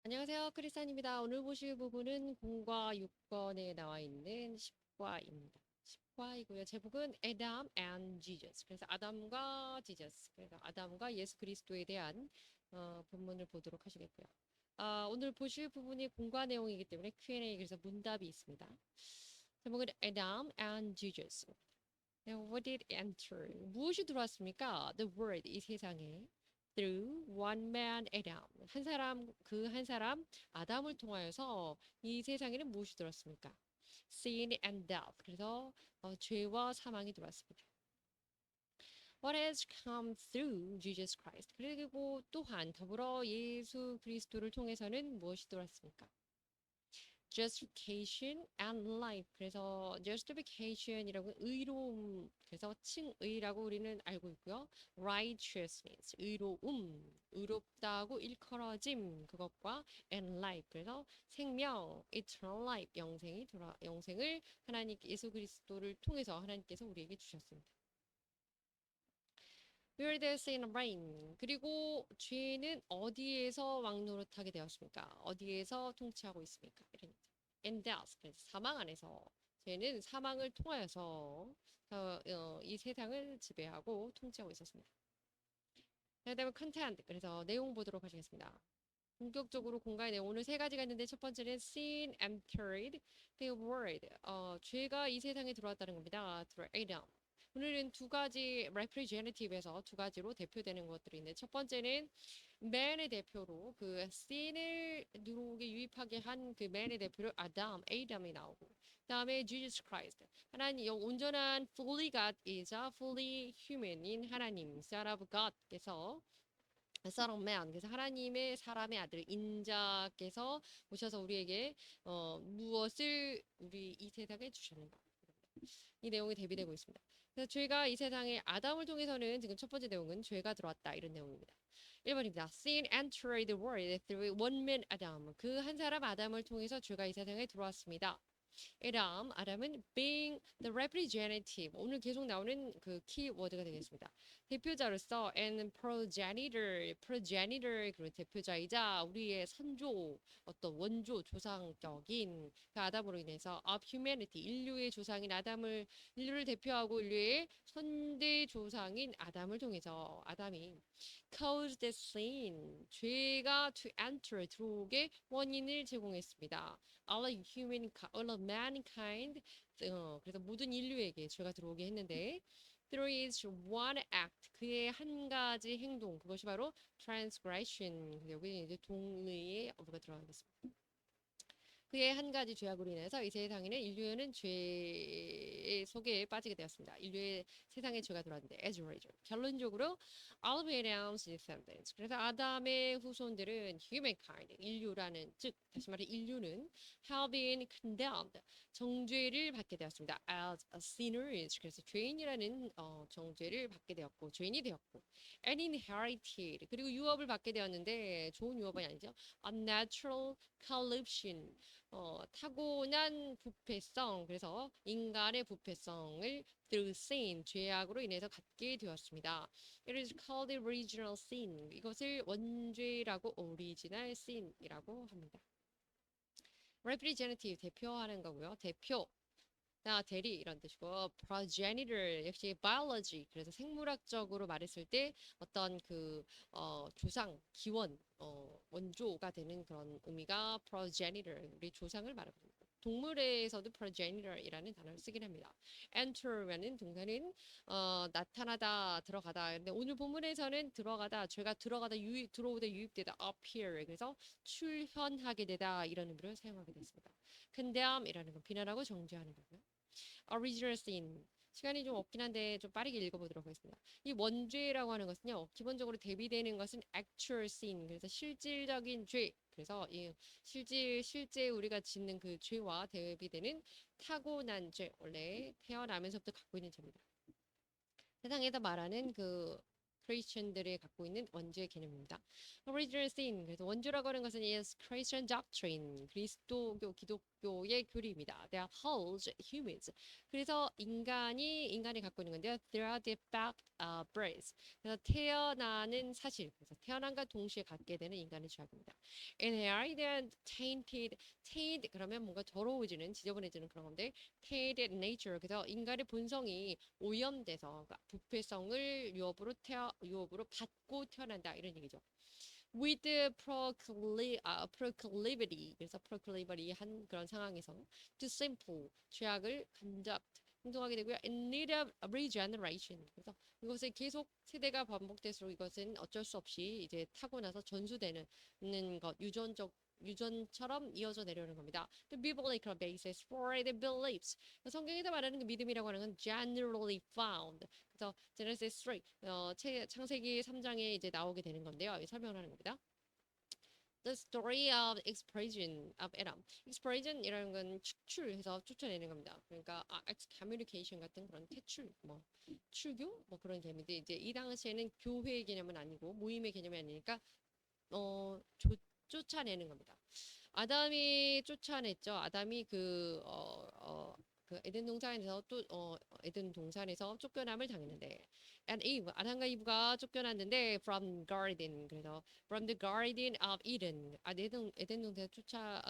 안녕하세요. 크리스찬입니다. 오늘 보실 부분은 공과 6권에 나와 있는 10과입니다. 10과이고요. 제목은 Adam and Jesus. 그래서 아담과 지저스. 그래서 아담과 예수 그리스도에 대한 본문을 보도록 하시겠고요. 오늘 보실 부분이 공과 내용이기 때문에 Q&A 그래서 문답이 있습니다. 제목은 Adam and Jesus. Now, what did enter? 무엇이 들어왔습니까? The word, 이 세상에. Through one man Adam. 한 사람, 그 한 사람, 아담을 통하여서 이 세상에는 무엇이 들어왔습니까? Sin and death. 그래서 죄와 사망이 들어왔습니다. What has come through Jesus Christ? 그리고 또한 더불어 예수 그리스도를 통해서는 무엇이 들어왔습니까? justification and life. 그래서 justification이라고 의로움. 그래서 칭의라고 우리는 알고 있고요. righteousness. 의로움. 의롭다고 일컬어짐. 그것과 and life. 그래서 생명, eternal life. 영생을 하나님 예수 그리스도를 통해서 하나님께서 우리에게 주셨습니다. Where there's sin and reign. 그리고 죄는 어디에서 왕노릇하게 되었습니까? 어디에서 통치하고 있습니까? 이런 and death. 그래서 사망 안에서 죄는 사망을 통하여서 이 세상을 지배하고 통치하고 있었습니다. 그다음에 content. 그래서 내용 보도록 하시겠습니다. 본격적으로 공간의 내용 오늘 세 가지가 있는데 첫 번째는 sin entered the world. 죄가 이 세상에 들어왔다는 겁니다. through Adam. 오늘은 두 가지 representative에서 두 가지로 대표되는 것들이 있는데 첫 번째는 man의 대표로 그 sin을 들어오게 유입하게 한 그 man의 대표로 Adam이 나오고 그다음에 Jesus Christ 하나님 온전한 fully God이자 fully human인 하나님 Son of God께서 Son of Man 그래서 하나님의 사람의 아들 인자께서 오셔서 우리에게 무엇을 우리 이 세상에 주셨는가 이 내용이 대비되고 있습니다. 그래서 죄가 이 세상에 아담을 통해서는 지금 첫 번째 내용은 죄가 들어왔다 이런 내용입니다. 1번입니다. Sin entered the world through one man Adam. 그 한 사람 아담을 통해서 죄가 이 세상에 들어왔습니다. 아담은 being the representative. 오늘 계속 나오는 그 키워드가 되겠습니다. 대표자로서 and progenitor 그리고 대표자이자 우리의 선조, 어떤 원조, 조상격인 그 아담으로 인해서 of humanity, 인류의 조상인 인류를 대표하고 인류의 선대 조상인 아담을 통해서 아담이 caused sin, 죄가 to enter, 들어오게 원인을 제공했습니다. all of mankind, 그래서 모든 인류에게 죄가 들어오게 했는데, through his one act, 그의 한 가지 행동, 그것이 바로 transgression. 여기 이제 동의의 어부가 들어가겠습니다. 그의 한 가지 죄악으로 인해서 이 세상에는 인류는 죄의 속에 빠지게 되었습니다. 인류의 세상에 죄가 들어왔는데 as a result. 결론적으로 all of Adam's descendants. 그래서 아담의 후손들은 humankind, 인류라는 즉 다시 말해 인류는 have been condemned. 정죄를 받게 되었습니다. as sinners. 그래서 죄인이라는 정죄를 받게 되었고 죄인이 되었고 and inherited. 그리고 유업을 받게 되었는데 좋은 유업은 아니죠. unnatural corruption. 타고난 부패성, 그래서 인간의 부패성을 through sin, 죄악으로 인해서 갖게 되었습니다. It is called the original sin. 이것을 원죄라고 original sin이라고 합니다. representative, 대표하는 거고요. 대표. 대리 이런 뜻이고 progenitor 역시 biology 그래서 생물학적으로 말했을 때 어떤 그 조상 기원 원조가 되는 그런 의미가 progenitor 우리 조상을 말합니다. 동물에서도 progenitor이라는 단어를 쓰긴 합니다. enter라는 동사는 나타나다 들어가다 근데 오늘 본문에서는 들어가다 죄가 들어오다 유입되다 appear 그래서 출현하게 되다 이런 의미로 사용하게 됐습니다. condemn이라는 건 비난하고 정죄하는 거고요. original sin. 시간이 좀 없긴 한데 좀 빠르게 읽어보도록 하겠습니다. 이 원죄라고 하는 것은요. 기본적으로 대비되는 것은 actual sin. 그래서 실질적인 죄. 그래서 이 실제 우리가 짓는 그 죄와 대비되는 타고난 죄. 원래 태어나면서부터 갖고 있는 죄입니다. 세상에서 말하는 그 크리스천들이 갖고 있는 원주의 개념입니다. Original sin, 그래서 원주라고 하는 것은 is Christian doctrine, 그리스도교, 기독교의 교리입니다. They uphold humans. 그래서 인간이 갖고 있는 건데요. Throughout the fact birth. 그래서 태어나는 사실, 그래서 태어난과 동시에 갖게 되는 인간의 죄악입니다. Inherited, tainted 그러면 뭔가 더러워지는, 지저분해지는 그런 건데, tainted nature. 그래서 인간의 본성이 오염돼서 그러니까 부패성을 유업으로 받고 태어난다 이런 얘기죠. With the proclivity, 그래서 proclivity 한 그런 상황에서 to simple 죄악을 행동하게 되고요. In need of regeneration. 그래서 이것을 계속 세대가 반복될수록 이것은 어쩔 수 없이 이제 타고나서 전수되는 것, 유전처럼 이어져 내려오는 겁니다. The biblical basis for the beliefs. 성경에서 말하는 그 믿음이라고 하는 건 generally found. 그래서 Genesis 3, 창세기 3장에 이제 나오게 되는 건데요. 설명을 하는 겁니다. The story of explosion of Adam. explosion이라는 건 축출해서 쫓아내는 겁니다. 그러니까 excommunication 같은 그런 퇴출, 뭐 출교, 뭐 그런 개념인데 이제 이 당시에는 교회의 개념은 아니고 모임의 개념이 아니니까 어, 쫓아내는 겁니다. 아담이 쫓아냈죠. 아담이 그 에덴 동산에서 에덴 동산에서 쫓겨남을 당했는데, and Eve, 아담과 이브가 쫓겨났는데 from garden, 그래서 from the garden of Eden, 에덴 동산에서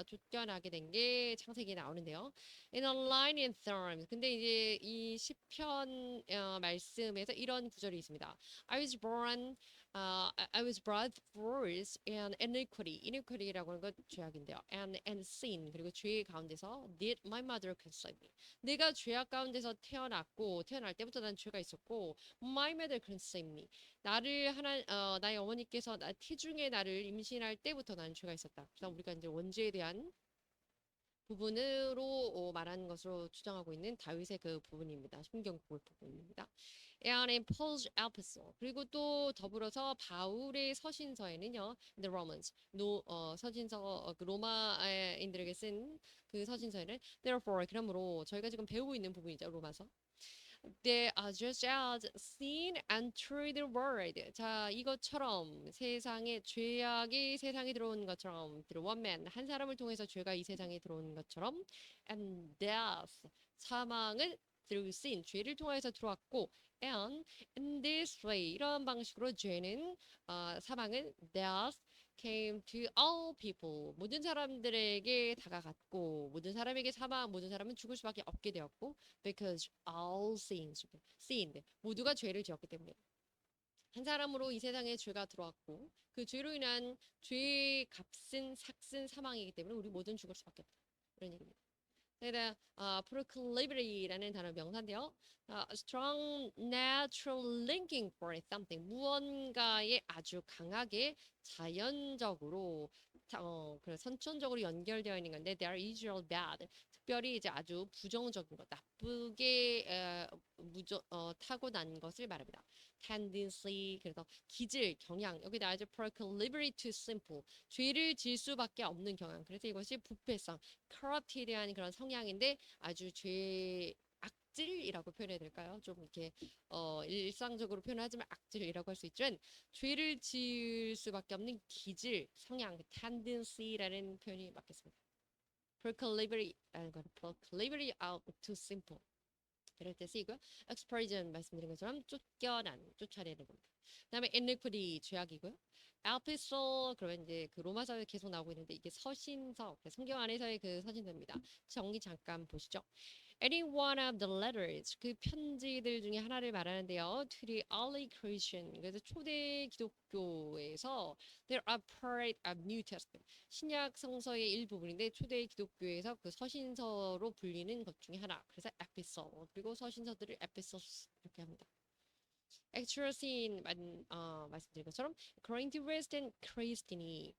쫓겨나게 된 게 창세기에 나오는데요. In a line in terms, 근데 이제 이 시편 말씀에서 이런 구절이 있습니다. I was brought forth in iniquity. iniquity라고 하는 건 죄악인데요. And sin. 그리고 죄 가운데서 did my mother conceive me. 내가 죄악 가운데서 태어났고 태어날 때부터 난 죄가 있었고 my mother conceived me. 나의 어머니께서 태중에 나를 임신할 때부터 나는 죄가 있었다. 그래서 우리가 이제 원죄에 대한 부분으로 말하는 것으로 주장하고 있는 다윗의 그 부분입니다. 신경국을 부분입니다. And in Paul's epistle. 그리고 또 더불어서 바울의 서신서에는요. The Romans. 서신서 그 로마인들에게 쓴 그 서신서에는 Therefore 그러므로 저희가 지금 배우고 있는 부분이죠. 로마서. They are just as sin and through the world. 자, 이것처럼 죄악이 세상에 들어온 것처럼, through one man, 한 사람을 통해서 죄가 이 세상에 들어온 것처럼, and death, 사망은 through sin, 죄를 통해서 들어왔고, and in this way, 이런 방식으로 사망은 death came to all people. 모든 사람들에게 다가갔고, 모든 사람은 죽을 수밖에 없게 되었고, because all sinned. 모두가 죄를 지었기 때문에. 한 사람으로 이 세상에 죄가 들어왔고, 그 죄로 인한 죄의 값은 사망이기 때문에 우리 모두는 죽을 수밖에 없다. 이런 얘기입니다. 여기다 proclivity라는 단어 명사인데요. strong natural linking for something. 무언가에 아주 강하게 자연적으로 선천적으로 연결되어 있는 건데 they are usually bad. 특별히 이제 아주 부정적인 것, 나쁘게 타고난 것을 말합니다. tendency, 그래서 기질, 경향. 여기 나와있죠. proclivity to simple. 죄를 질 수밖에 없는 경향. 그래서 이것이 부패성, corrupted한 그런 성향인데 아주 악질이라고 표현해야 될까요? 좀 이렇게 일상적으로 표현하지만 악질이라고 할 수 있지만 죄를 지을 수밖에 없는 기질, 성향, tendency라는 표현이 맞겠습니다. proclivity라는 건 proclivity out to simple. 이럴 때 쓰이고요. explosion 말씀드린 것처럼 쫓아내는 겁니다. 그다음에 iniquity 죄악이고요. epistle 그러면 이제 그 로마서에 계속 나오고 있는데 이게 서신서 성경 안에서의 그 서신서입니다. 정리 잠깐 보시죠. Any one of the letters 그 편지들 중에 하나를 말하는데요. To the early Christian 그래서 초대 기독교에서 there are part of New Testament 신약 성서의 일부분인데 초대 기독교에서 그 서신서로 불리는 것 중에 하나. 그래서 epistle 그리고 서신서들을 epistles 이렇게 합니다. Actual sin 말씀드린 것처럼 Corinth West and Christianity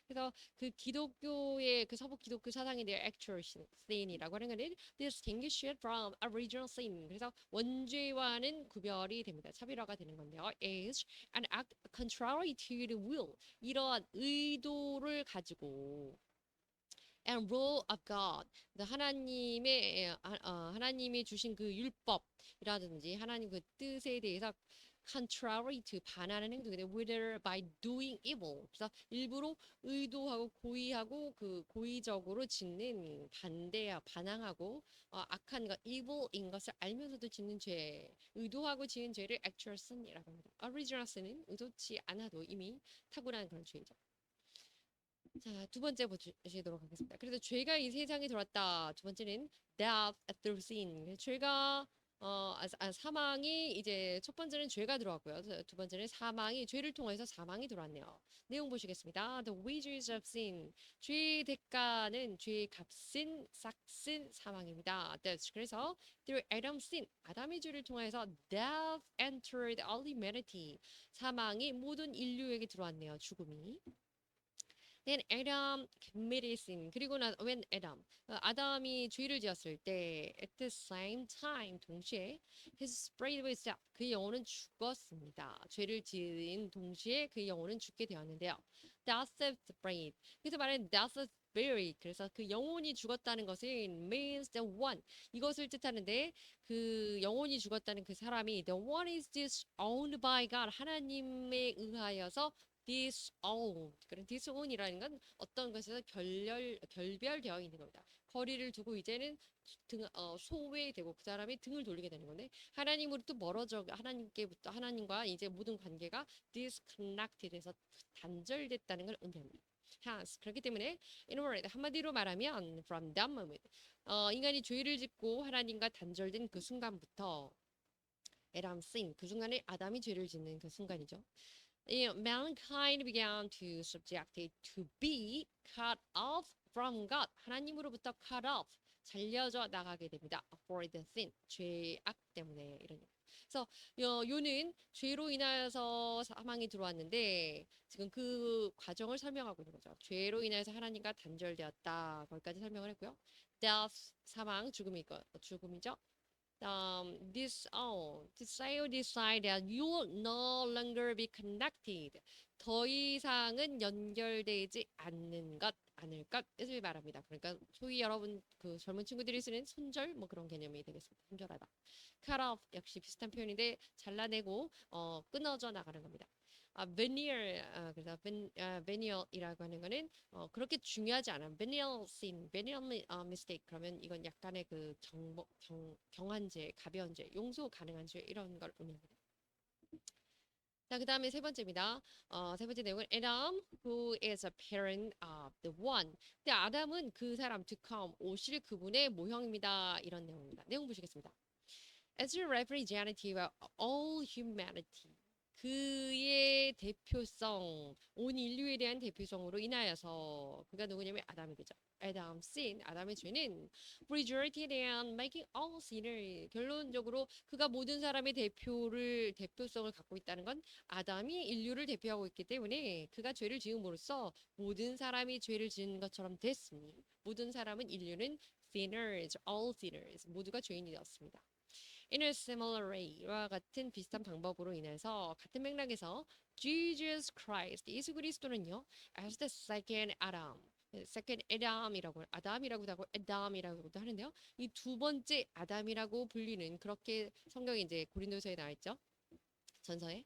그래서 그 기독교의 그 서부 기독교 사상에 대해 actual sin이라고 하는 것은 distinguished from original sin 그래서 원죄와는 구별이 됩니다. 차별화가 되는 건데요. is an act contrary to the will 이러한 의도를 가지고 and rule of God. 하나님이 주신 그 율법이라든지 하나님 그 뜻에 대해서 contrary to 반하는 행동인데 whether by doing evil. 그래서 일부러 의도하고 고의하고 그 고의적으로 짓는 반대야 반항하고 악한 것 evil인 것을 알면서도 짓는 죄, 의도하고 지은 죄를 actual sin이라고 합니다. original sin은 의도치 않아도 이미 탁월한 그런 죄이죠. 자, 두 번째 보시도록 하겠습니다. 그래서 죄가 이 세상에 들어왔다. 두 번째는 death through sin. 죄가 사망이 이제 첫 번째는 죄가 들어왔고요. 두 번째는 사망이 죄를 통해서 사망이 들어왔네요. 내용 보시겠습니다. The wages of sin. 죄의 대가는 죄의 값은 싹슨 사망입니다. 그래서 through Adam's sin. 아담의 죄를 통해서 death entered all humanity. 사망이 모든 인류에게 들어왔네요. 죽음이. Then Adam committed sin. 그리고 나 when Adam 아담이 죄를 지었을 때 at the same time 동시에 his spirit was dead. 그 영혼은 죽었습니다. 죄를 지은 동시에 그 영혼은 죽게 되었는데요. Death of the spirit. 그래서 말하는 death of spirit. 그래서 그 영혼이 죽었다는 것은 means the one. 이것을 뜻하는데 그 영혼이 죽었다는 그 사람이 the one is disowned by God. 하나님에 의하여서 disown. 그런 disown이라는 건 어떤 것에서 결별되어 있는 겁니다. 거리를 두고 이제는 소외되고 그 사람이 등을 돌리게 되는 건데 하나님으로부터 멀어져 하나님께부터 하나님과 이제 모든 관계가 disconnected해서 단절됐다는 걸 의미합니다. 그렇기 때문에 in word 한마디로 말하면 from that moment 인간이 죄를 짓고 하나님과 단절된 그 순간부터 Adam sin 그 순간에 아담이 죄를 짓는 그 순간이죠. Mankind began to subject to be cut off from God. 하나님으로부터 cut off, 잘려져 나가게 됩니다. For the sin, 죄악 때문에 이런. 그래서 요는 죄로 인하여서 사망이 들어왔는데 지금 그 과정을 설명하고 있는 거죠. 죄로 인해서 하나님과 단절되었다. 거기까지 설명을 했고요. Death, 사망, 죽음이죠. Desire decide that you will no longer be connected. 더 이상은 연결되지 않을 것을 말합니다. 그러니까 소위 여러분 그 젊은 친구들이 쓰는 손절 뭐 그런 개념이 되겠습니다. 손절하다. cut off 역시 비슷한 표현인데 잘라내고 끊어져 나가는 겁니다. veneer 그래서 veneer이라고 하는 거는 그렇게 중요하지 않아. venial sin, venial mistake 그러면 이건 약간의 그 경한 죄, 가벼운 죄, 용서 가능한 죄 이런 걸 의미합니다. 자, 그 다음에 세 번째입니다. 세 번째 내용은 Adam, who is a parent of the one. 근데 아담은 그 사람, to come, 오실 그분의 모형입니다. 이런 내용입니다. 내용 보시겠습니다. As a representative of all humanity. 그의 대표성, 온 인류에 대한 대표성으로 인하여서 그가 누구냐면 아담이죠. Adam sin, 아담의 죄는 resulted in making all sinners. 결론적으로 그가 모든 사람의 대표성을 갖고 있다는 건 아담이 인류를 대표하고 있기 때문에 그가 죄를 지음으로써 모든 사람이 죄를 지은 것처럼 됐으니 모든 사람은 인류는 sinners, all sinners, 모두가 죄인이 되었습니다. In a similar way,와 같은 비슷한 방법으로 인해서 같은 맥락에서 Jesus Christ, 예수 그리스도는요, as the second Adam, second Adam이라고 아담이라고도 하고 Adam이라고도 하는데요. 이 두 번째 아담이라고 불리는 그렇게 성경에 이제 고린도서에 나와 있죠. 전서에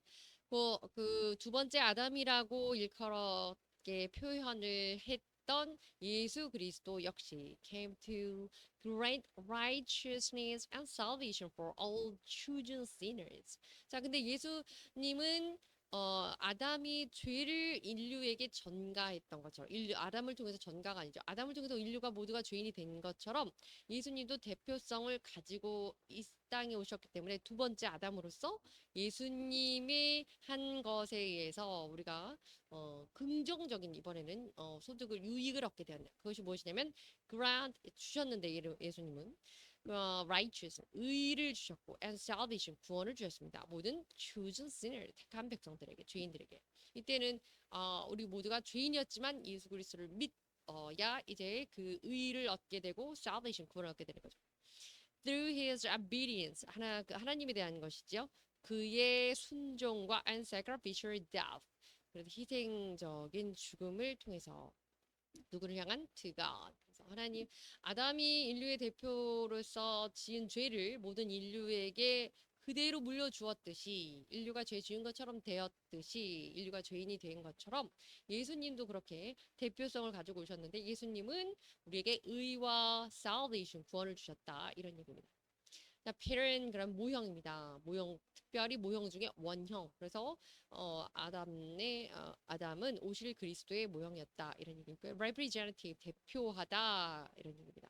그 두 번째 아담이라고 일컬어게 표현을 했던 예수 그리스도 역시 came to grant righteousness and salvation for all chosen sinners. 자, 근데 예수님은 아담이 죄를 인류에게 전가했던 것처럼 아담을 통해서 전가가 아니죠. 아담을 통해서 인류가 모두가 죄인이 된 것처럼 예수님도 대표성을 가지고 이 땅에 오셨기 때문에 두 번째 아담으로서 예수님이 한 것에 의해서 우리가 긍정적인 이번에는 소득을 유익을 얻게 되었네요. 그것이 무엇이냐면 grant 주셨는데 예수님은 righteous 의를 주셨고 and salvation 구원을 주셨습니다. 모든 chosen sinner 택한 백성들에게 죄인들에게 이때는 우리 모두가 죄인이었지만 예수 그리스도를 믿어야 이제 그 의를 얻게 되고 salvation 구원을 얻게 되는 거죠. Through his obedience 하나님에 대한 것이죠. 그의 순종과 and sacrificial death 그래서 희생적인 죽음을 통해서 누구를 향한 to God. 그래서 하나님 아담이 인류의 대표로서 지은 죄를 모든 인류에게 그대로 물려주었듯이 인류가 죄 지은 것처럼 되었듯이 인류가 죄인이 된 것처럼 예수님도 그렇게 대표성을 가지고 오셨는데 예수님은 우리에게 의와 salvation 구원을 주셨다 이런 얘기입니다. 자, pattern 그럼 모형입니다. 모형 특별히 모형 중에 원형. 그래서 아담은 오실 그리스도의 모형이었다 이런 얘기고요. representative 대표하다 이런 얘기입니다.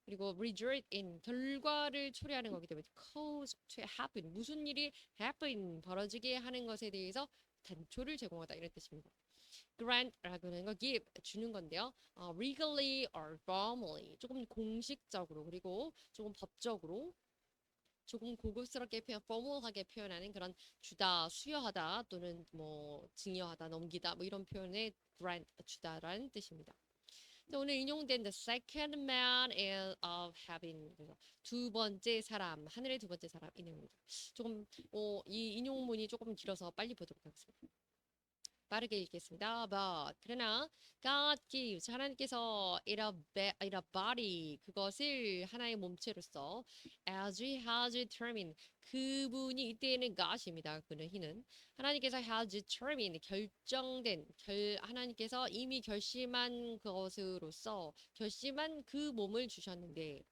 그리고 result in 결과를 초래하는 거기 때문에 cause to happen 무슨 일이 happen 벌어지게 하는 것에 대해서 단초를 제공하다 이런 뜻입니다. grant라고 하는 거 give 주는 건데요. legally or formally 조금 공식적으로 그리고 조금 법적으로 조금 고급스럽게 formal하게 표현하는 그런 주다, 수여하다 또는 뭐 증여하다, 넘기다 뭐 이런 표현의 grant 주다라는 뜻입니다. 오늘 인용된 the second man is of heaven 그래서 두 번째 사람 하늘의 두 번째 사람 이 내용입니다. 조금 이 인용문이 조금 길어서 빨리 보도록 하겠습니다. 빠르게 읽겠습니다. But 그러나 God gives 하나님께서 it a body 그것을 하나의 몸체로서 as he has determined 그분이 이때에는 God입니다. 그는 희는 하나님께서 has determined 결정된 하나님께서 이미 결심한 것으로서 결심한 그 몸을 주셨는데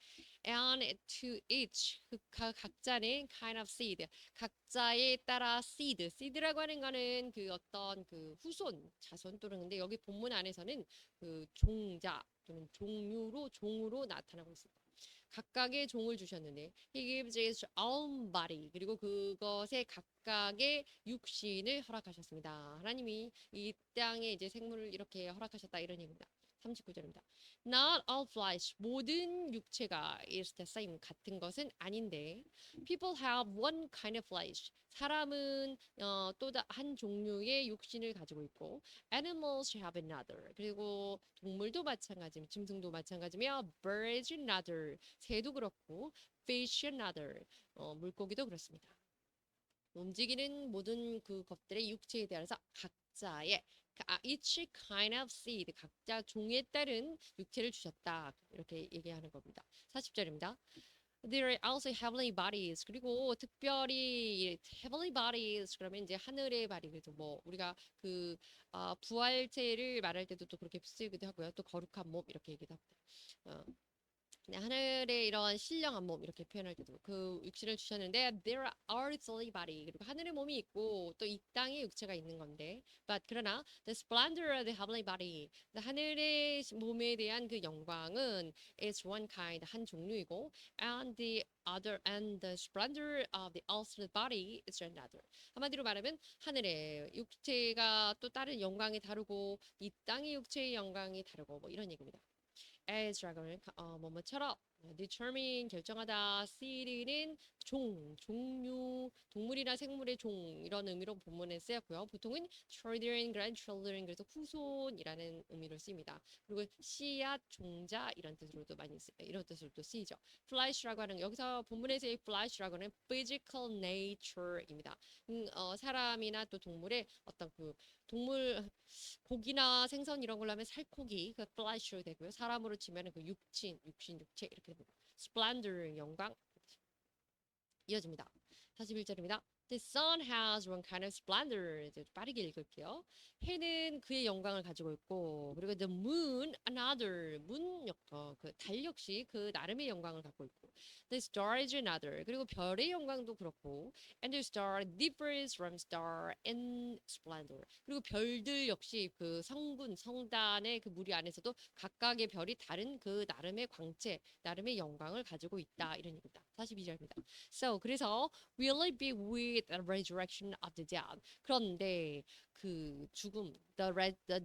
and to each 각자는 kind of seed 각자에 따라 seed라고 하는 거는 그 어떤 그 후손 자손 또는 근데 여기 본문 안에서는 그 종자 또는 종으로 나타나고 있습니다. 각각의 종을 주셨는데 he gives his own body 그리고 그것에 각각의 육신을 허락하셨습니다. 하나님이 이 땅에 이제 생물을 이렇게 허락하셨다 이런 얘기입니다. 39절입니다. Not all flesh 모든 육체가 is the same 같은 것은 아닌데 people have one kind of flesh 사람은 또 한 종류의 육신을 가지고 있고 animals have another 그리고 동물도 마찬가지며 짐승도 마찬가지며 birds another 새도 그렇고 fish another 물고기도 그렇습니다. 움직이는 모든 그 것들의 육체에 대해서 각자의 each kind of seed 각자 종에 따른 육체를 주셨다 이렇게 얘기하는 겁니다. 40절입니다. There are also heavenly bodies 그리고 특별히 heavenly bodies 그러면 이제 하늘의 바디 그래서 뭐 우리가 그 부활체를 말할 때도 또 그렇게 쓰기도 하고요. 또 거룩한 몸 이렇게 얘기도 합니다. 네, 하늘의 이런 신령한 몸 이렇게 표현할 때도 그 육신을 주셨는데 there are earthly body 그리고 하늘의 몸이 있고 또 이 땅의 육체가 있는 건데 but 그러나 the splendor of the heavenly body 하늘의 몸에 대한 그 영광은 is one kind 한 종류이고 and the splendor of the earthly body is another 한마디로 말하면 하늘의 육체가 또 다른 영광이 다르고 이 땅의 육체의 영광이 다르고 뭐 이런 얘기입니다. as라고 하는 뭐뭐처럼 determine 결정하다 seed는 종류 동물이나 생물의 종 이런 의미로 본문에 쓰였고요. 보통은 children, grandchildren 그래서 후손이라는 의미로 쓰입니다. 그리고 씨앗, 종자 이런 뜻으로도 이런 뜻으로도 쓰이죠. flesh라고 하는 여기서 본문에서의 flesh라고 하는 physical nature입니다. 사람이나 또 동물의 어떤 그 동물 고기나 생선 이런 걸로 하면 살코기 그 flesh로 되고요. 사람으로 치면은 그 육체 이렇게 됩니다. splendor 영광 이어집니다. 41절입니다. The sun has one kind of splendor. 이제 빠르게 읽을게요. 해는 그의 영광을 가지고 있고, 그리고 the moon another. 그 달 역시 그 나름의 영광을 갖고 있고, the stars another. 그리고 별의 영광도 그렇고, and the star differs from star in splendor. 그리고 별들 역시 그 성단의 그 무리 안에서도 각각의 별이 다른 그 나름의 광채, 나름의 영광을 가지고 있다 이런 얘기입니다. 42절입니다. So 그래서 will it be with the resurrection of the dead? 그런데 그 죽음, the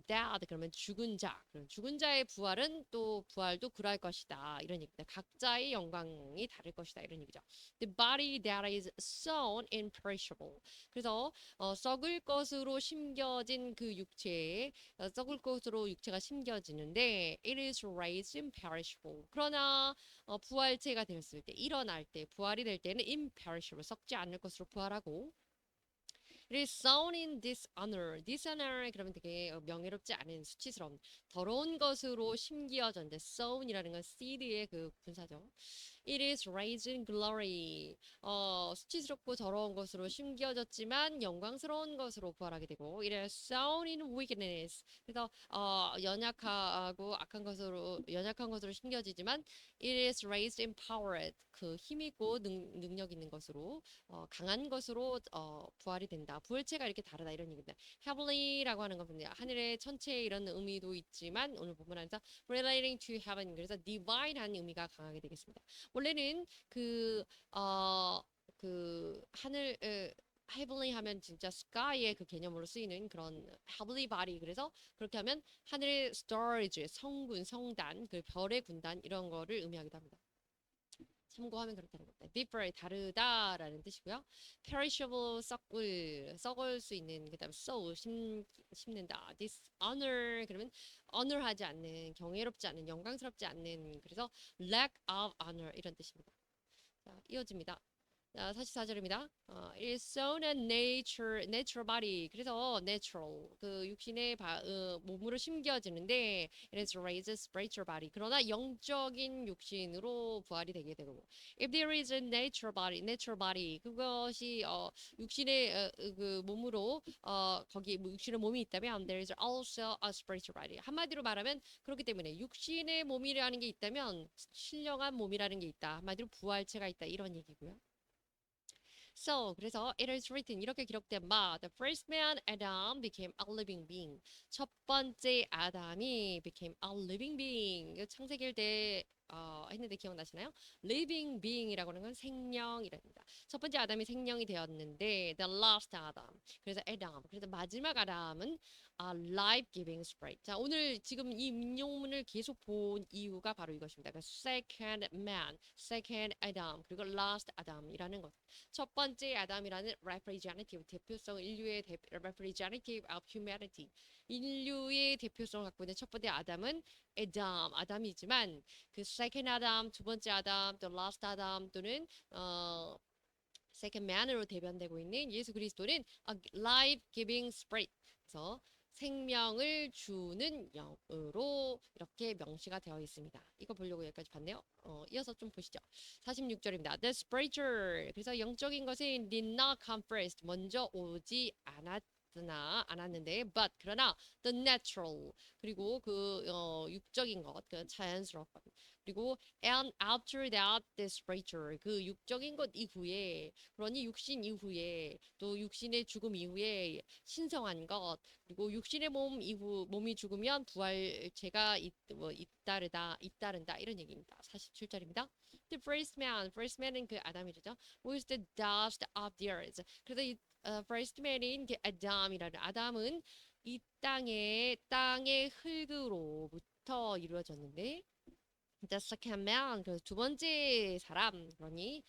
dead 그러면 죽은 자, 죽은 자의 부활은 또 부활도 그럴 것이다 이런 얘기입니다. 각자의 영광이 다를 것이다 이런 얘기죠. The body that is sown imperishable. 그래서 썩을 것으로 심겨진 그 육체에 썩을 것으로 육체가 심겨지는데 it is raised imperishable. 그러나 부활체가 되었을 때 일어날 때 부활이 될 때는 imperishable 썩지 않을 것으로 부활하고 it is sown in dishonor 그러면 되게 명예롭지 않은 수치스러운 더러운 것으로 심기어졌는데 sown이라는 건 seed의 그 분사죠. It is raised in glory. 수치스럽고 더러운 것으로 심겨졌지만 영광스러운 것으로 부활하게 되고 It is sown in weakness. 그래서 연약하고 악한 것으로 심겨지지만 It is raised in power. 그 힘있고 능력 있는 것으로 강한 것으로 부활이 된다. 부활체가 이렇게 다르다 이런 얘기입니다. heavenly라고 하는 것은 하늘의 천체 이런 의미도 있지만 오늘 본문 안에서 relating to heaven 그래서 divine한 의미가 강하게 되겠습니다. 원래는 그 하늘 heavenly 하면 진짜 sky의 그 개념으로 쓰이는 그런 heavenly body 그래서 그렇게 하면 하늘의 stars 성군 성단 그 별의 군단 이런 거를 의미하기도 합니다. 참고하면 그렇다는 겁니다. differ 다르다라는 뜻이고요. perishable 썩을 수 있는 그다음에 sow 심는다. dishonor 그러면 honor하지 않는 경외롭지 않은 영광스럽지 않는 그래서 lack of honor 이런 뜻입니다. 자, 이어집니다. 자, 44절입니다. It is sown a natural body. 그래서 natural, 그 육신의 몸으로 심겨지는데 it is raised spiritual body. 그러나 영적인 육신으로 부활이 되게 되고 if there is a natural body, 그것이 육신의 그 몸으로 거기 육신의 몸이 있다면 there is also a spiritual body. 한마디로 말하면 그렇기 때문에 육신의 몸이라는 게 있다면 신령한 몸이라는 게 있다. 한마디로 부활체가 있다 이런 얘기고요. So, 그래서 it is written 이렇게 기록된 바 The first man Adam became a living being. 첫 번째 아담이 became a living being. 이거 창세기 때 했는데 기억나시나요? living being이라고 하는 건 생명이랍니다. 첫 번째 아담이 생명이 되었는데 the last Adam. 그래서 Adam. 그래서 마지막 아담은 life-giving spirit. 자, 오늘 지금 이 민용문을 계속 본 이유가 바로 이것입니다. 그러니까 second man, second Adam, 그리고 last Adam이라는 것. 첫 번째 아담이라는 representative, 대표성, 인류의 representative of humanity. 인류의 대표성을 갖고 있는 첫 번째 아담은 아담이지만 그 second 아담, 두 번째 아담, 또 last 아담 또는 second man으로 대변되고 있는 예수 그리스도는 a life-giving spirit. 그래서 생명을 주는 영으로 이렇게 명시가 되어 있습니다. 이거 보려고 여기까지 봤네요. 이어서 좀 보시죠. 46절입니다. The spiritual. 그래서 영적인 것은 did not come first. 먼저 오지 않았는데 but 그러나 the natural 그리고 그 육적인 것, 그 자연스러운 것 그리고 and after that the spiritual 그 육적인 것 이후에 그러니 육신 이후에 또 육신의 죽음 이후에 신성한 것 그리고 육신의 몸이 죽으면 부활체가 잇따른다 이런 얘기입니다. 47절입니다. The first man은 그 아담이죠. Was the dust of the earth. 그래서 이 first man인 그 아담은 이 땅의 흙으로부터 이루어졌는데 The second man, 그 두 번째 사람, 그러니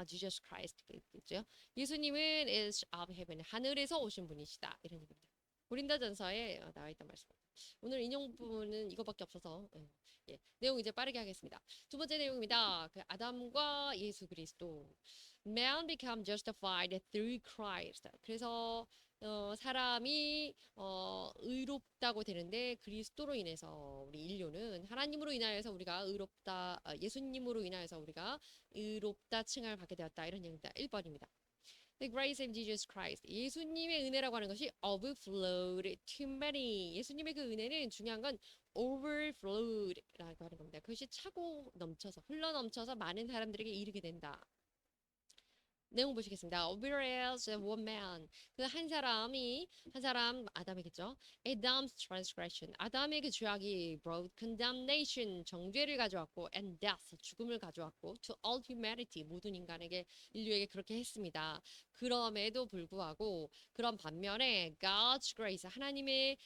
Jesus Christ겠죠. 예수님은 is of heaven, 하늘에서 오신 분이시다. 이런 얘기입니다. 고린도전서에 나와 있던 말씀입니다. 오늘 인용 부분은 이거밖에 없어서 내용 이제 빠르게 하겠습니다. 두 번째 내용입니다. 그 아담과 예수 그리스도. Man become justified through Christ. 그래서 사람이 의롭다고 되는데 그리스도로 인해서 우리 인류는 하나님으로 인하여서 우리가 의롭다 예수님으로 인하여서 우리가 의롭다 칭을 받게 되었다 이런 얘기입니다. 1번입니다. The grace of Jesus Christ. 예수님의 은혜라고 하는 것이 overflowed to many. 예수님의 그 은혜는 중요한 건 overflowed라고 하는 겁니다. 그것이 차고 넘쳐서 흘러 넘쳐서 많은 사람들에게 이르게 된다. 내용 보시겠습니다. Whereas one man, 그 한 사람 아담이겠죠. Adam's transgression, 아담의 그 죄악이 brought condemnation, 정죄를 가져왔고, and death, 죽음을 가져왔고, to all humanity, 모든 인류에게 그렇게 했습니다. 그럼에도 불구하고 그런 반면에 God's grace, 하나님의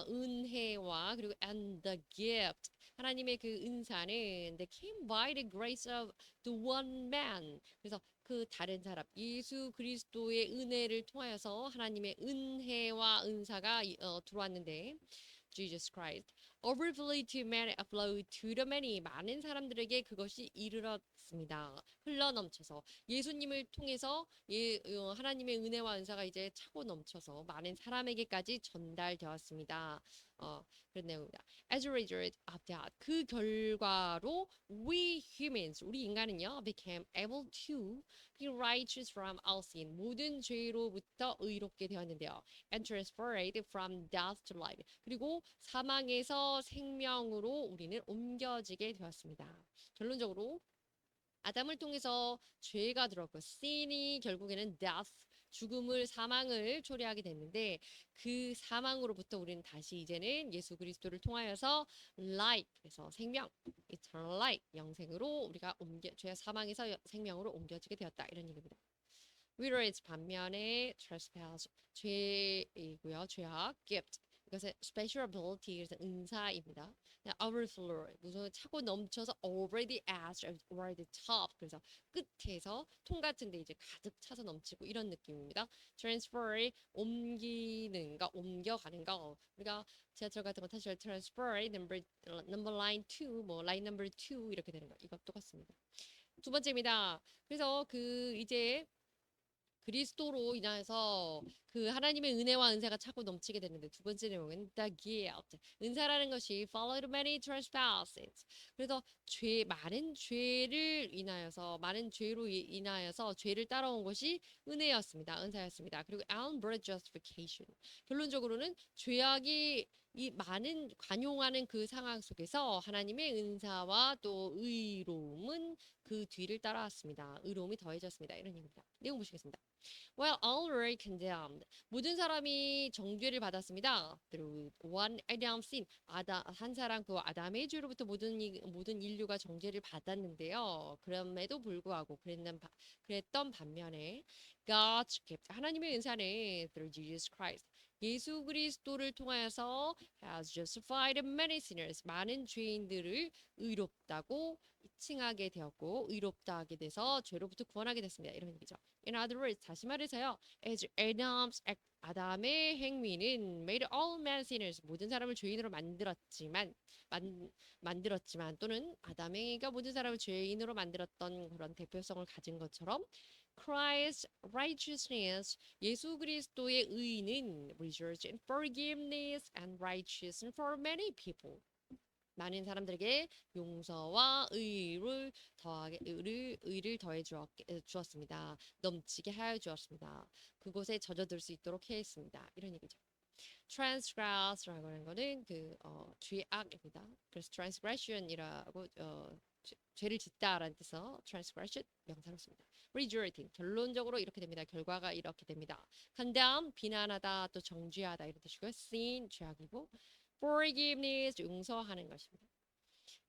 은혜와 그리고 and the gift, 하나님의 그 은사는 they came by the grace of the one man. 그래서 그 다른 사람 예수 그리스도의 은혜를 통하여서 하나님의 은혜와 은사가 들어왔는데 Jesus Christ overflow to many, flow to the many. 많은 사람들에게 그것이 이르렀습니다. 흘러 넘쳐서 예수님을 통해서 하나님의 은혜와 은사가 이제 차고 넘쳐서 많은 사람에게까지 전달되었습니다. 그런 내용입니다. As a result of that, 그 결과로 we humans, 우리 인간은요, became able to be righteous from all sin, 모든 죄로부터 의롭게 되었는데요. And transferred from death to life. 그리고 사망에서 생명으로 우리는 옮겨지게 되었습니다. 결론적으로 아담을 통해서 죄가 들었고 sin이 결국에는 death, 죽음을 사망을 초래하게 됐는데 그 사망으로부터 우리는 다시 이제는 예수 그리스도를 통하여서 life, 그래서 생명, eternal life, 영생으로 우리가 죄 사망에서 생명으로 옮겨지게 되었다 이런 얘기입니다. Whereas 반면에 trespass, 죄이고요. 죄악, gift, 이것은 special ability, 그래서 은사입니다. overflow, 무슨 차고 넘쳐서 already as over the top, 그래서 끝에서 통 같은데 이제 가득 차서 넘치고 이런 느낌입니다. transfer, 옮기는 거, 옮겨가는 거. 우리가 지하철 같은 거 타실 transfer number line 2, 뭐 line number 2 이렇게 되는 거. 이거 똑같습니다. 두 번째입니다. 그래서 그 이제 그리스도로 인하여서 그 하나님의 은혜와 은사가 차고 넘치게 되는데 두 번째 내용은 the guilt. 은사라는 것이 followed many trespasses. 그래서 많은 죄를 인하여서 많은 죄로 인하여서 죄를 따라온 것이 은혜였습니다. 은사였습니다. 그리고 unbrought justification. 결론적으로는 죄악이 이 많은 관용하는 그 상황 속에서 하나님의 은사와 또 의로움은 그 뒤를 따라왔습니다. 의로움이 더해졌습니다. 이런 얘기입니다. 내용 보시겠습니다. Well, all were condemned. 모든 사람이 정죄를 받았습니다. Through one Adam's sin. 한 사람 그 아담의 죄로부터 모든 인류가 정죄를 받았는데요. 그럼에도 불구하고 그랬던 반면에 God's gift, 하나님의 은사는 through Jesus Christ. 예수 그리스도를 통하여서 has justified many sinners. 많은 죄인들을 의롭다고 칭하게 되었고 의롭다 하게 돼서 죄로부터 구원하게 됐습니다. 이런 얘기죠. In other words, 다시 말해서요. As Adam's act, 아담의 행위는 made all men sinners. 모든 사람을 죄인으로 만들었지만 또는 아담의가 모든 사람을 죄인으로 만들었던 그런 대표성을 가진 것처럼 Christ's righteousness, 예수 그리스도의 의는 results in forgiveness and righteousness for many people. 많은 사람들에게 용서와 의를 더해 주었습니다. 넘치게 하여 주었습니다. 그곳에 젖어들 수 있도록 했습니다. 이런 얘기죠. transgress라고 하는 거는 죄악입니다. 그래서 transgression이라고 죄를 짓다라는 뜻에서 transgression 명사로 씁니다. resorting 결론적으로 이렇게 됩니다. 결과가 이렇게 됩니다. condemn 비난하다 또 정죄하다 이런 뜻이고요. sin 죄악이고 forgiveness 용서하는 것입니다.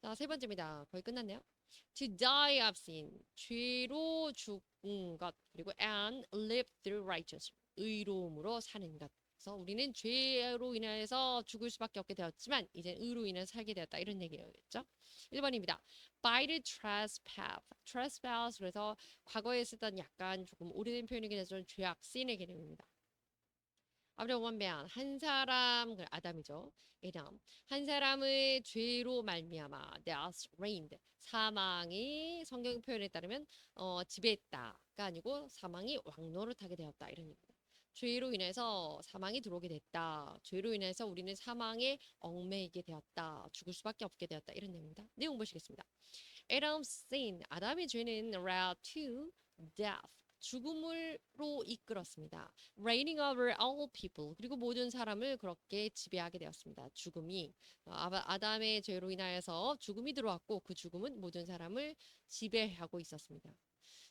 자, 세 번째입니다. 거의 끝났네요. To die of sin 죄로 죽은 것 그리고 and live through righteousness 의로움으로 사는 것. 그래서 우리는 죄로 인해서 죽을 수밖에 없게 되었지만 이제 의로 인해 살게 되었다 이런 얘기겠죠. 1번입니다. By the trespass 그래서 과거에 쓰던 약간 조금 오래된 표현이긴 하지만 죄악 sin의 개념입니다. 아브라함 원배한 한 사람 아담이죠. 에담 한 사람의 죄로 말미암아 death reigned 사망이 성경 표현에 따르면 지배했다가 아니고 사망이 왕노릇하게 되었다 이런 얘기입니다. 죄로 인해서 사망이 들어오게 됐다. 죄로 인해서 우리는 사망에 얽매이게 되었다. 죽을 수밖에 없게 되었다. 이런 내용입니다. 내용 보시겠습니다. Adam's sin, 아담의 죄는 led to death. 죽음으로 이끌었습니다. Reigning over all people. 그리고 모든 사람을 그렇게 지배하게 되었습니다. 죽음이 아담의 죄로 인하여서 죽음이 들어왔고 그 죽음은 모든 사람을 지배하고 있었습니다.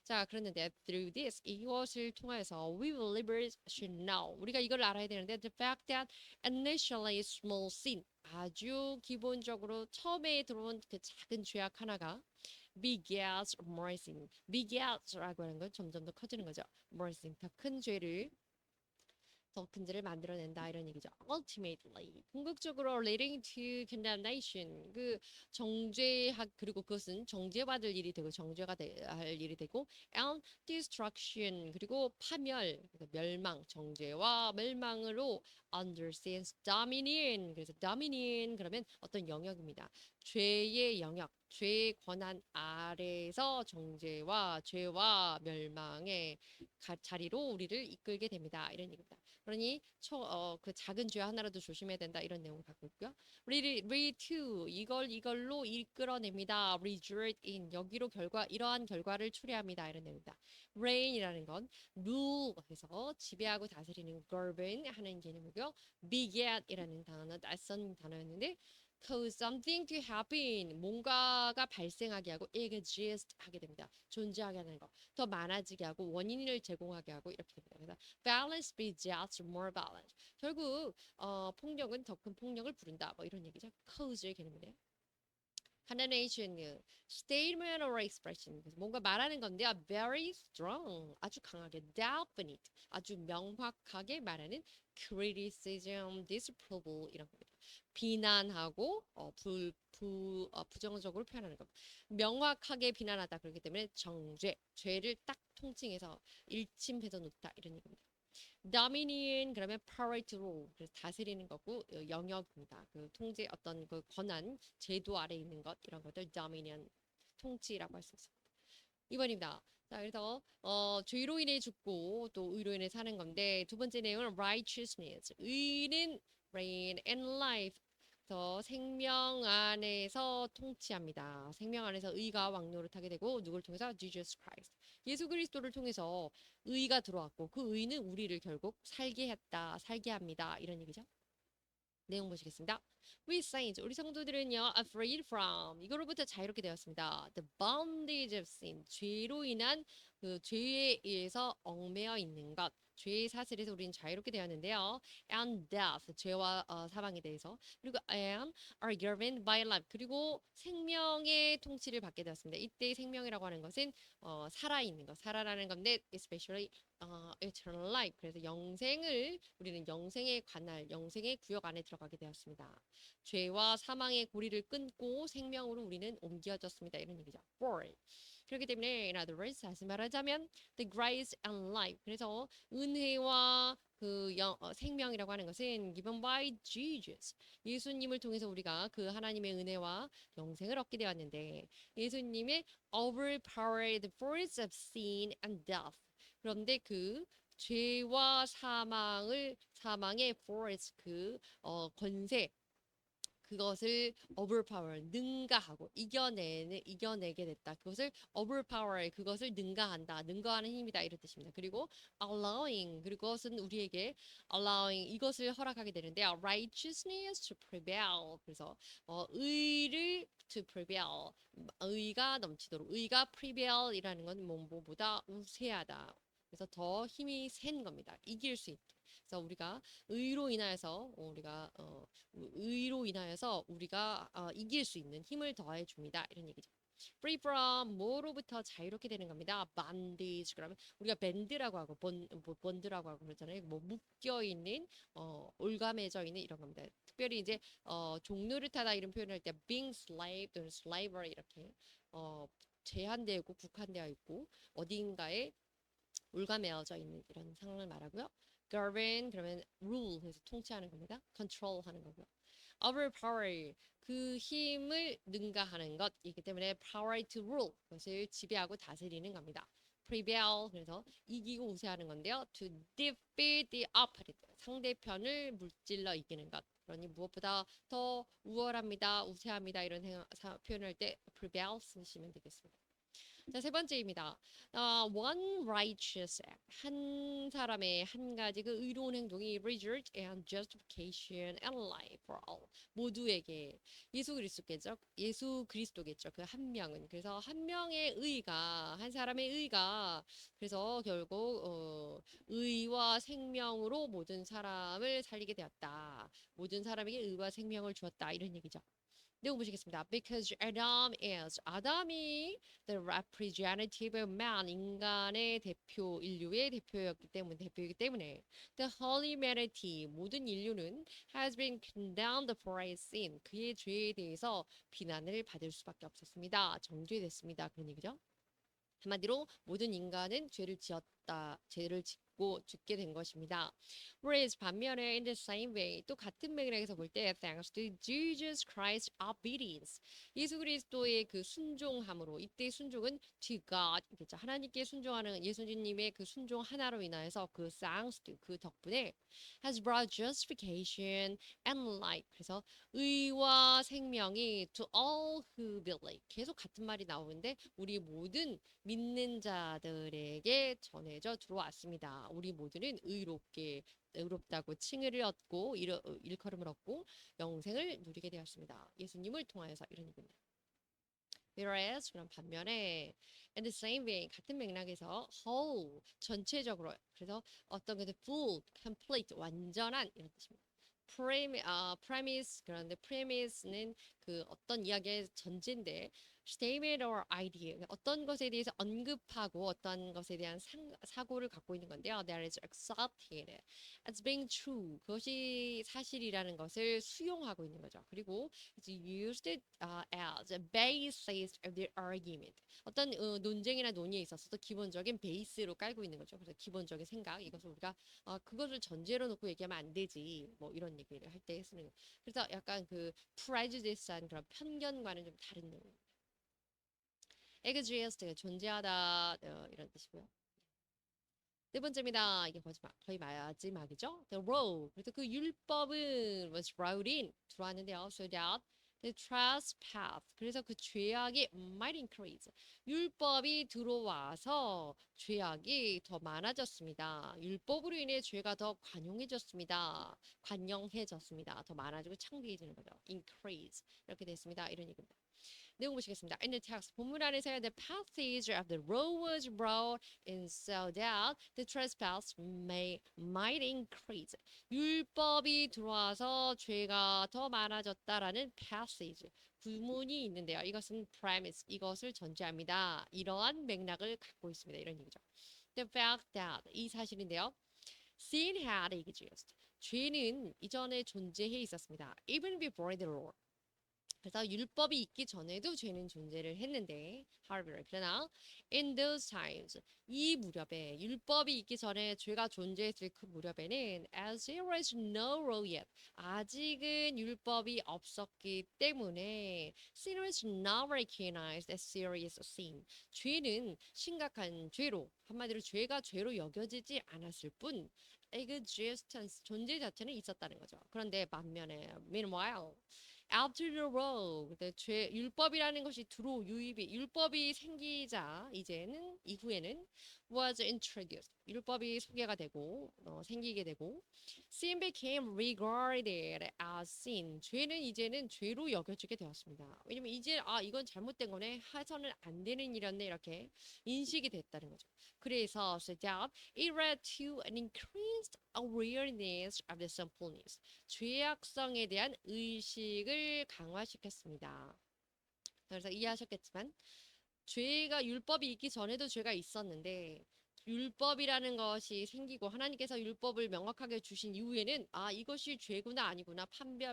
자, 그랬는데 through this 이것을 통해서 we believers should know 우리가 이걸 알아야 되는데 the fact that initially small sin 아주 기본적으로 처음에 들어온 그 작은 죄악 하나가 begets more sin begets라고 하는 건 점점 더 커지는 거죠. more sin 더 큰 죄를 더 큰 죄를 만들어낸다 이런 얘기죠. Ultimately 궁극적으로 leading to condemnation 그 정죄하 그리고 그것은 정죄받을 일이 되고 할 일이 되고 and destruction 그리고 파멸 그래서 멸망 정죄와 멸망으로 under sin's dominion 그래서 dominion 그러면 어떤 영역입니다. 죄의 영역 죄의 권한 아래에서 정죄와 죄와 멸망의 자리로 우리를 이끌게 됩니다. 이런 얘기입니다. 그러니 그 작은 죄 하나라도 조심해야 된다 이런 내용을 갖고 있고요. read to 이걸로 이끌어냅니다. result in 여기로 이러한 결과를 초래합니다. 이런 내용입니다. reign이라는 건 rule 해서 지배하고 다스리는 govern 하는 개념이고요. beget이라는 단어 낯선 단어였는데 cause something to happen 뭔가가 발생하게 하고 exist 하게 됩니다. 존재하게 하는 거. 더 많아지게 하고 원인을 제공하게 하고 이렇게 됩니다. 그래서 balance begets more balance. 결국 폭력은 더 큰 폭력을 부른다. 뭐 이런 얘기죠. cause의 개념인데요. condemnation, statement or expression. 뭔가 말하는 건데요. very strong, 아주 강하게, definite, 아주 명확하게 말하는 criticism, disapproval 이런 겁니다. 비난하고 부정적으로 표현하는 겁니다. 명확하게 비난하다 그렇기 때문에 정죄, 죄를 딱 통칭해서 일침해서 놓다 이런 얘기입니다. dominion 그러면 power to rule 그래서 다스리는 거고 영역입니다. 그 통제 어떤 그 권한 제도 아래 있는 것 이런 것들 dominion 통치라고 할 수 있습니다. 2번입니다. 자, 그래서 죄로 인해 죽고 또 의로 인해 사는 건데 두 번째 내용은 righteousness. 의는 reign and life. 더 생명 안에서 통치합니다. 생명 안에서 의가 왕노를 타게 되고 누구를 통해서 Jesus Christ. 예수 그리스도를 통해서 의가 들어왔고 그 의는 우리를 결국 살게 했다, 살게 합니다. 이런 얘기죠. 내용 보시겠습니다. We saints, 우리 성도들은요, are freed from 이거로부터 자유롭게 되었습니다. The bondage of sin, 죄로 인한 그 죄에 의해서 얽매여 있는 것, 죄의 사슬에서 우리는 자유롭게 되었는데요. And death, 죄와 사망에 대해서 그리고 and are given by life, 그리고 생명의 통치를 받게 되었습니다. 이때 생명이라고 하는 것은 살아있는 것, 살아나는 건데, especially eternal life. 그래서 우리는 영생의 관할, 영생의 구역 안에 들어가게 되었습니다. 죄와 사망의 고리를 끊고 생명으로 우리는 옮겨졌습니다. 이런 얘기죠. For. 그렇기 때문에 in other words, 다시 말하자면 the grace and life. 그래서 은혜와 생명이라고 하는 것은 given by Jesus. 예수님을 통해서 우리가 그 하나님의 은혜와 영생을 얻게 되었는데 예수님의 overpowered force of sin and death. 그런데 그 죄와 사망의 force 권세 그것을 overpower 능가하고 이겨내게 됐다. 그것을 overpower 그것을 능가하는 힘이다 이런 뜻입니다. 그리고 allowing 그것은 우리에게 allowing 이것을 허락하게 되는데요. righteousness to prevail 그래서 의를 to prevail 의가 넘치도록 의가 prevail이라는 건 뭐보다 우세하다. 그래서 더 힘이 센 겁니다. 이길 수 있게. 그래서 우리가 의로 인하여서 우리가 이길 수 있는 힘을 더해 줍니다. 이런 얘기죠. Free from 뭐로부터 자유롭게 되는 겁니다. bondage 그러면 우리가 밴드라고 하고 본드라고 하고 그러잖아요. 뭐 묶여 있는 올가매져 있는 이런 겁니다. 특별히 이제 종로를 타다 이런 표현을 할 때 being slave 또는 slavery 이렇게 제한되고 국한되어 있고 어딘가에 올가매어져 있는 이런 상황을 말하고요. govern 그러면 rule 해서 통치하는 겁니다. control 하는 거고요. overpower 그 힘을 능가하는 것이기 때문에 power to rule 그것을 지배하고 다스리는 겁니다. prevail 그래서 이기고 우세하는 건데요. to defeat the opponent 상대편을 물질러 이기는 것. 그러니 무엇보다 더 우월합니다, 우세합니다 이런 표현을 할 때 prevail 쓰시면 되겠습니다. 자, 세 번째입니다. One righteous act. 한 사람의 한 가지 그 의로운 행동이 result and justification and life for all. 모두에게 예수 그리스도겠죠. 그 한 명은. 그래서 한 사람의 의가 그래서 결국 의와 생명으로 모든 사람을 살리게 되었다. 모든 사람에게 의와 생명을 주었다. 이런 얘기죠. 네, 보시겠습니다. Because Adam is 아담이 the representative of man 인간의 대표 인류의 대표이기 때문에 the whole humanity 모든 인류는 has been condemned for his sin 그의 죄에 대해서 비난을 받을 수밖에 없었습니다. 정죄됐습니다. 그런 얘기죠. 한마디로 모든 인간은 죄를 짓고 죽게 된 것입니다. Whereas 반면에 in the same way 또 같은 맥락에서 볼 때 thanks to Jesus Christ's obedience 예수 그리스도의 그 순종함으로 이때 순종은 to God 그렇죠. 하나님께 순종하는 예수님의 그 순종 하나로 인하여서 그 thanks to 그 덕분에 has brought justification and life 그래서 의와 생명이 to all who believe 계속 같은 말이 나오는데 우리 모든 믿는 자들에게 전해져 들어왔습니다. 우리 모두는 의롭다고 칭의를 얻고 일컬음을 얻고 영생을 누리게 되었습니다. 예수님을 통하여서 이런 얘기입니다. Whereas 그럼 반면에 in the same way 같은 맥락에서 whole 전체적으로 그래서 어떤 것들 full, complete 완전한 이런 뜻입니다. premise 그런데 premise는 그 어떤 이야기의 전제인데 statement or idea 어떤 것에 대해서 언급하고 어떤 것에 대한 사고를 갖고 있는 건데요. That is accepted as being true 그것이 사실이라는 것을 수용하고 있는 거죠. 그리고 it's used as a basis of the argument 어떤 논쟁이나 논의에 있어서도 기본적인 베이스로 깔고 있는 거죠. 그래서 기본적인 생각 이것을 우리가 그것을 전제로 놓고 얘기하면 안 되지 뭐 이런 얘기를 할 때 쓰는 거. 그래서 약간 그 prejudice한 그런 편견과는 좀 다른 내용입니다. exist 존재하다 이런 뜻이고요. 네 번째입니다. 이게 거의 마지막이죠. The law. 그래서 그 율법은 was brought in 들어왔는데요. So that the trespass. 그래서 그 죄악이 might increase. 율법이 들어와서 죄악이 더 많아졌습니다. 율법으로 인해 죄가 더 관용해졌습니다. 더 많아지고 창대해지는 거죠. increase. 이렇게 됐습니다. 이런 얘기입니다. 내용 보시겠습니다. In the text, 본문 안에서 the passage of the law was brought in so that the trespass might increase. 율법이 들어와서 죄가 더 많아졌다라는 passage, 구문이 있는데요. 이것은 premise, 이것을 전제합니다. 이러한 맥락을 갖고 있습니다. 이런 얘기죠. The fact that, 이 사실인데요. Sin had existed. 죄는 이전에 존재해 있었습니다. Even before the law. 그래서 율법이 있기 전에도 죄는 존재를 했는데 however 그러나 in those times 이 무렵에 율법이 있기 전에 죄가 존재했을 그 무렵에는 as there was no law yet 아직은 율법이 없었기 때문에 sin was not recognized as serious sin 죄는 심각한 죄로 한마디로 죄가 죄로 여겨지지 않았을 뿐 existence 존재 자체는 있었다는 거죠. 그런데 반면에 meanwhile after the law, 율법이라는 것이 유입이 율법이 생기자 이제는 이후에는 was introduced. 율법이 소개가 되고 생기게 되고 sin became regarded as sin. 죄는 이제는 죄로 여겨지게 되었습니다. 왜냐면 이제 이건 잘못된 거네. 해서는 안 되는 일이었네 이렇게 인식이 됐다는 거죠. 그래서 so that it led to an increased awareness of the sinfulness. 죄악성에 대한 의식을 강화시켰습니다. 그래서 이해하셨겠지만 죄가 율법이 있기 전에도 죄가 있었는데 율법이라는 것이 생기고 하나님께서 율법을 명확하게 주신 이후에는 이것이 죄구나 아니구나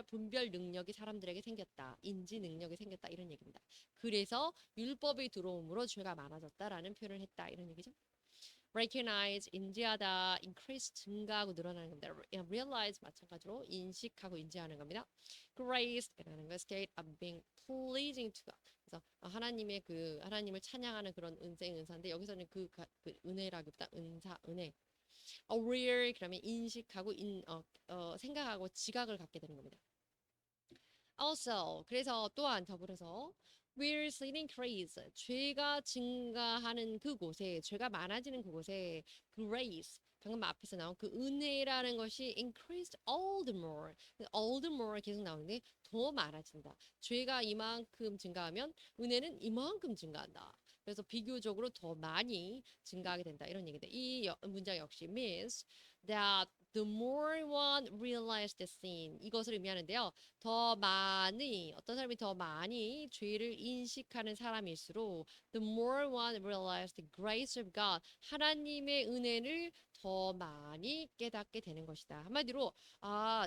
분별 능력이 사람들에게 생겼다. 인지 능력이 생겼다. 이런 얘기입니다. 그래서 율법이 들어옴으로 죄가 많아졌다라는 표현을 했다. 이런 얘기죠. recognize 인지하다, increase 증가하고 늘어나는 겁니다. realize 마찬가지로 인식하고 인지하는 겁니다. grace라는 거 state of being pleasing to God. 그래서 하나님을 찬양하는 그런 은사인데 여기서는 그 은혜라기보다 은혜. aware 그러면 인식하고 생각하고 지각을 갖게 되는 겁니다. Also 그래서 또한 더불어서 will sin increase 죄가 증가하는 그곳에 죄가 많아지는 그곳에 grace 방금 앞에서 나온 그 은혜라는 것이 increased all the more 계속 나오는데 더 많아진다. 죄가 이만큼 증가하면 은혜는 이만큼 증가한다. 그래서 비교적으로 더 많이 증가하게 된다. 이런 얘기인데 이 문장 역시 means that The more one realized the sin. 이것을 의미하는데요. 더 많이, 어떤 사람이 더 많이 죄를 인식하는 사람일수록 the more one realized the grace of God. 하나님의 은혜를 더 많이 깨닫게 되는 것이다. 한마디로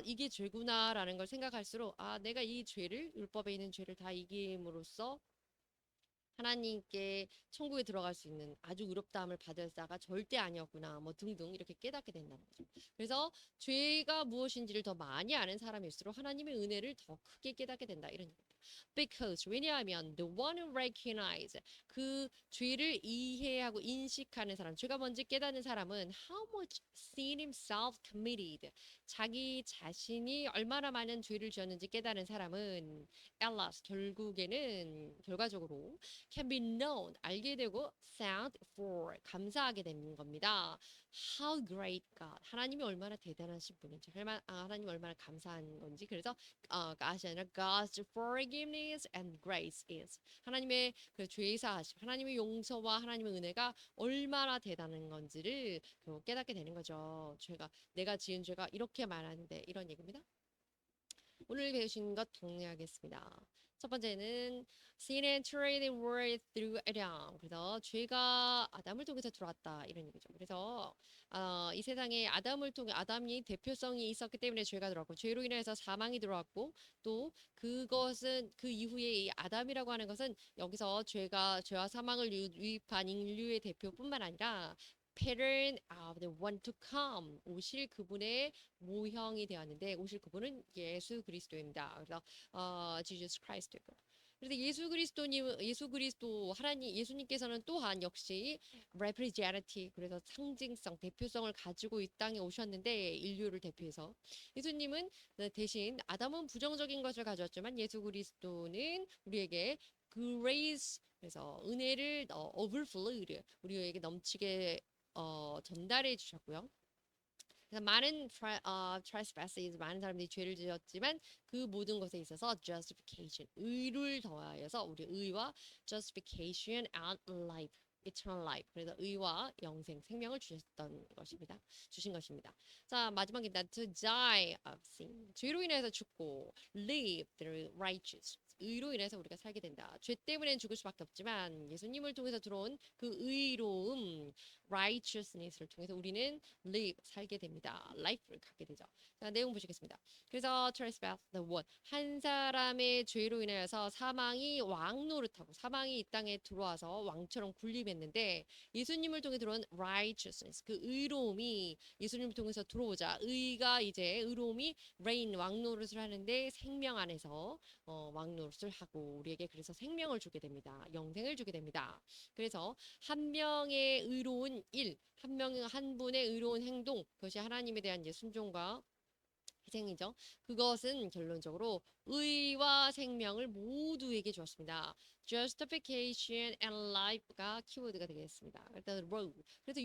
이게 죄구나라는 걸 생각할수록 내가 이 죄를 율법에 있는 죄를 다 이김으로써 하나님께 천국에 들어갈 수 있는 아주 의롭다함을 받을 자가 절대 아니었구나 뭐 등등 이렇게 깨닫게 된다는 거죠. 그래서 죄가 무엇인지를 더 많이 아는 사람일수록 하나님의 은혜를 더 크게 깨닫게 된다 이런 얘기입니다. Because 왜냐하면 the one who recognize 그 죄를 이해하고 인식하는 사람, 죄가 뭔지 깨닫는 사람은 how much sin himself committed 자기 자신이 얼마나 많은 죄를 지었는지 깨닫는 사람은 Ellas 결과적으로 can be known 알게 되고 thanked for 감사하게 되는 겁니다. How great God 하나님이 얼마나 대단하신 분인지 하나님이 얼마나 감사한 건지 그래서 God이 아니라 God's forgiveness and grace is 하나님의 그 죄사하심 하나님의 용서와 하나님의 은혜가 얼마나 대단한 건지를 깨닫게 되는 거죠. 내가 지은 죄가 이렇게 많았는데 이런 얘기입니다. 오늘 배우신 것 정리하겠습니다. 첫 번째는 sin entered the world through Adam. 그래서 죄가 아담을 통해서 들어왔다 이런 얘기죠. 그래서 이 세상에 아담이 대표성이 있었기 때문에 죄가 들어왔고 죄로 인해서 사망이 들어왔고 또 그것은 그 이후에 이 아담이라고 하는 것은 여기서 죄와 사망을 유입한 인류의 대표뿐만 아니라 pattern of the one to come 오실 그분의 모형이 되었는데 오실 그분은 예수 그리스도입니다. 그래서 Jesus Christ고. 그래서 예수님께서는 또한 역시 representative 그래서 상징성, 대표성을 가지고 이 땅에 오셨는데 인류를 대표해서 예수님은 대신 아담은 부정적인 것을 가져왔지만 예수 그리스도는 우리에게 grace 그래서 은혜를 overflowed 우리에게 넘치게 전달해 주셨고요. 그래서 많은 trespasses 많은 사람들이 죄를 지었지만 그 모든 것에 있어서 justification 의를 더하여서 우리 의와 justification and life eternal life 그래서 의와 영생 생명을 주신 것입니다. 자 마지막입니다. To die of sin 죄로 인해서 죽고 live through righteous 의로 인해서 우리가 살게 된다. 죄 때문엔 죽을 수밖에 없지만 예수님을 통해서 들어온 그 의로움 righteousness를 통해서 우리는 live 살게 됩니다. life를 갖게 되죠. 자, 내용 보시겠습니다. 그래서 trespass the one 한 사람의 죄로 인해서 사망이 왕노릇하고 사망이 이 땅에 들어와서 왕처럼 군림했는데 예수님을 통해 들어온 righteousness 그 의로움이 예수님을 통해서 들어오자 의로움이 reign 왕노릇을 하는데 생명 안에서 왕노릇을 하고 우리에게 그래서 생명을 주게 됩니다. 영생을 주게 됩니다. 그래서 한 명의 의로운 한 분의 의로운 행동, 그것이 하나님에 대한 이제 순종과 희생이죠. 그것은 결론적으로 의와 생명을 모두에게 주었습니다. Justification and life가 키워드가 되겠습니다. 일단 road. 그래서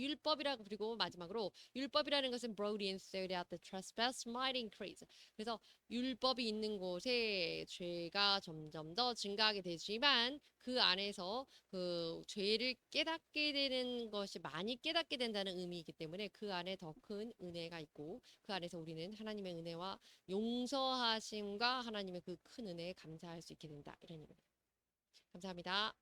그리고 마지막으로 율법이라는 것은 broad and so that the trespass might increase. 그래서 율법이 있는 곳에 죄가 점점 더 증가하게 되지만 그 안에서 그 죄를 깨닫게 되는 것이 많이 깨닫게 된다는 의미이기 때문에 그 안에 더 큰 은혜가 있고 그 안에서 우리는 하나님의 은혜와 용서하심과 하나님의 그 큰 은혜에 감사할 수 있게 된다. 이런 의미입니다. 감사합니다.